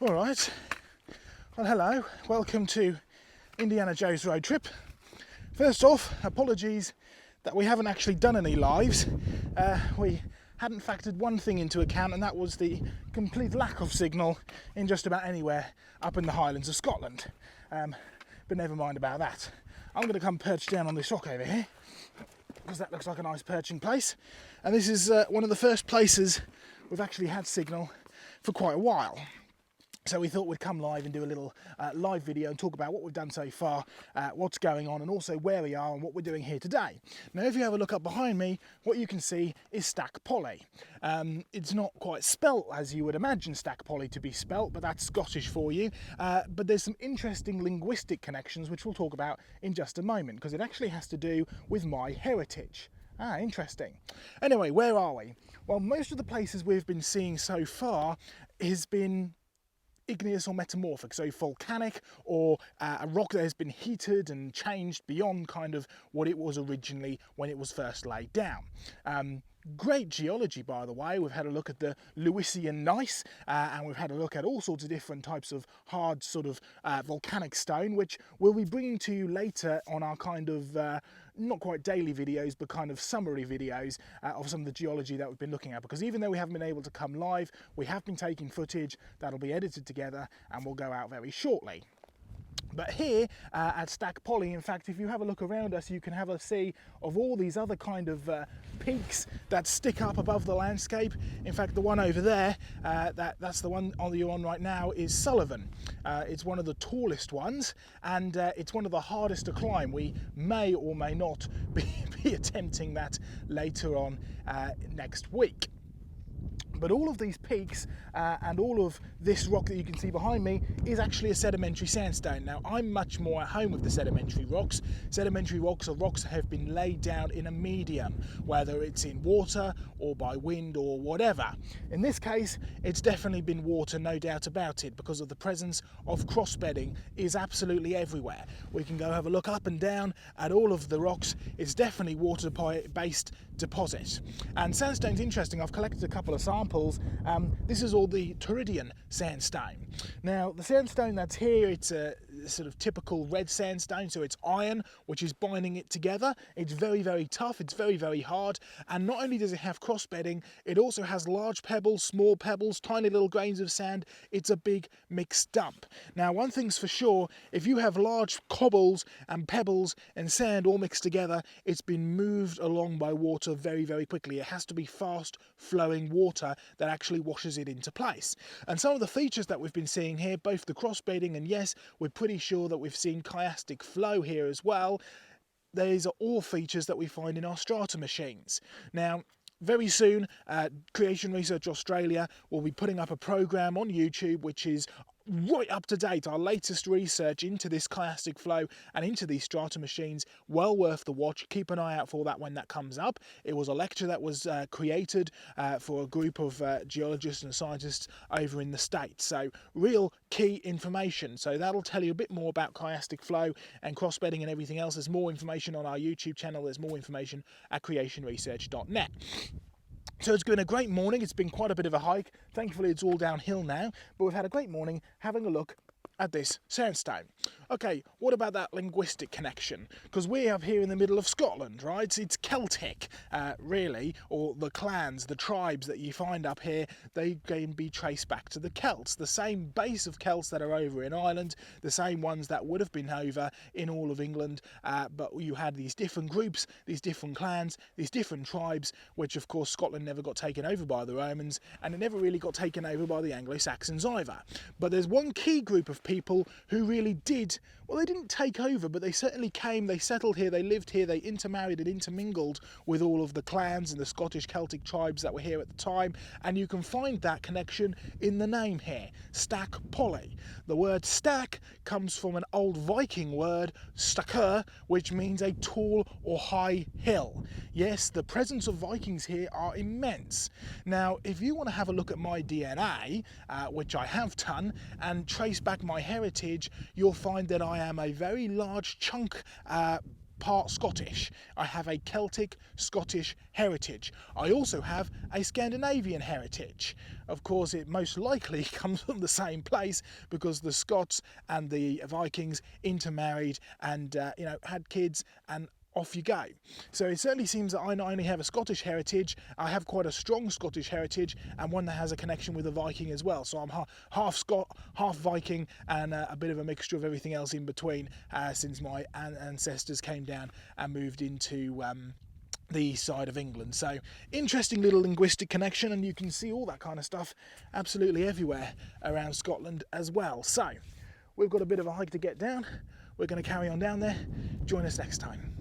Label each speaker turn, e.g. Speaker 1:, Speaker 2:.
Speaker 1: All right, well hello, welcome to Indiana Joe's road trip. First off, apologies that we haven't actually done any lives. We hadn't factored one thing into account, and that was the complete lack of signal in just about anywhere up in the Highlands of Scotland. But never mind about that. I'm going to come perch down on this rock over here, because that looks like a nice perching place. And this is one of the first places we've actually had signal for quite a while. So we thought we'd come live and do a little live video and talk about what we've done so far, what's going on, and also where we are and what we're doing here today. Now, if you have a look up behind me, what you can see is Stack Pollaidh. It's not quite spelt as you would imagine Stack Pollaidh to be spelt, but that's Scottish for you. But there's some interesting linguistic connections, which we'll talk about in just a moment, because it actually has to do with my heritage. Interesting. Anyway, where are we? Well, most of the places we've been seeing so far has been igneous or metamorphic, so volcanic, or a rock that has been heated and changed beyond kind of what it was originally when it was first laid down. Great geology, by the way. We've had a look at the Lewisian gneiss, and we've had a look at all sorts of different types of hard sort of volcanic stone, which we'll be bringing to you later on our kind of not quite daily videos, but kind of summary videos of some of the geology that we've been looking at, because even though we haven't been able to come live, we have been taking footage that'll be edited together and will go out very shortly. But here at Stack Pollaidh, in fact, if you have a look around us, you can have a see of all these other kind of peaks that stick up above the landscape. In fact, the one over there, that's the one you're on right now, is Sullivan. It's one of the tallest ones, and it's one of the hardest to climb. We may or may not be attempting that later on next week. But all of these peaks and all of this rock that you can see behind me is actually a sedimentary sandstone. Now, I'm much more at home with the sedimentary rocks. Sedimentary rocks are rocks that have been laid down in a medium, whether it's in water or by wind or whatever. In this case, it's definitely been water, no doubt about it, because of the presence of crossbedding is absolutely everywhere. We can go have a look up and down at all of the rocks. It's definitely water-based deposit. And sandstone's interesting. I've collected a couple of samples. This is all the Torridian sandstone. Now, the sandstone that's here, it's a sort of typical red sandstone, so it's iron which is binding it together. It's very, very tough, it's very, very hard, and not only does it have crossbedding, it also has large pebbles, small pebbles, tiny little grains of sand. It's a big mixed dump. Now, one thing's for sure, if you have large cobbles and pebbles and sand all mixed together, it's been moved along by water very, very quickly. It has to be fast flowing water that actually washes it into place. And some of the features that we've been seeing here, both the crossbedding and, yes, we're pretty sure that we've seen chiastic flow here as well. These are all features that we find in our strata machines. Now, very soon, Creation Research Australia will be putting up a program on YouTube which is right up to date, our latest research into this chiastic flow and into these strata machines. Well worth the watch. Keep an eye out for that when that comes up. It was a lecture that was created for a group of geologists and scientists over in the States. So real key information. So that'll tell you a bit more about chiastic flow and crossbedding and everything else. There's more information on our YouTube channel. There's more information at creationresearch.net. So it's been a great morning. It's been quite a bit of a hike. Thankfully, it's all downhill now, but we've had a great morning having a look at this sandstone. Okay, what about that linguistic connection? Because we have here in the middle of Scotland, right? It's Celtic, really, or the clans, the tribes that you find up here, they can be traced back to the Celts, the same base of Celts that are over in Ireland, the same ones that would have been over in all of England, but you had these different groups, these different clans, these different tribes, which of course Scotland never got taken over by the Romans, and it never really got taken over by the Anglo-Saxons either. But there's one key group of people who really did, well, they didn't take over, but they certainly came, they settled here, they lived here, they intermarried and intermingled with all of the clans and the Scottish Celtic tribes that were here at the time, and you can find that connection in the name here, Stack Pollaidh. The word stack comes from an old Viking word, stakur, which means a tall or high hill. Yes, the presence of Vikings here are immense. Now, if you want to have a look at my DNA, which I have done, and trace back my heritage, you'll find that I am a very large chunk part Scottish. I have a Celtic Scottish heritage. I also have a Scandinavian heritage. Of course, it most likely comes from the same place because the Scots and the Vikings intermarried and had kids, and off you go. So it certainly seems that I not only have a Scottish heritage, I have quite a strong Scottish heritage, and one that has a connection with a Viking as well. So I'm half Scot, half Viking, and a bit of a mixture of everything else in between, since my ancestors came down and moved into the east side of England. So interesting little linguistic connection, and you can see all that kind of stuff absolutely everywhere around Scotland as well. So we've got a bit of a hike to get down. We're going to carry on down there. Join us next time.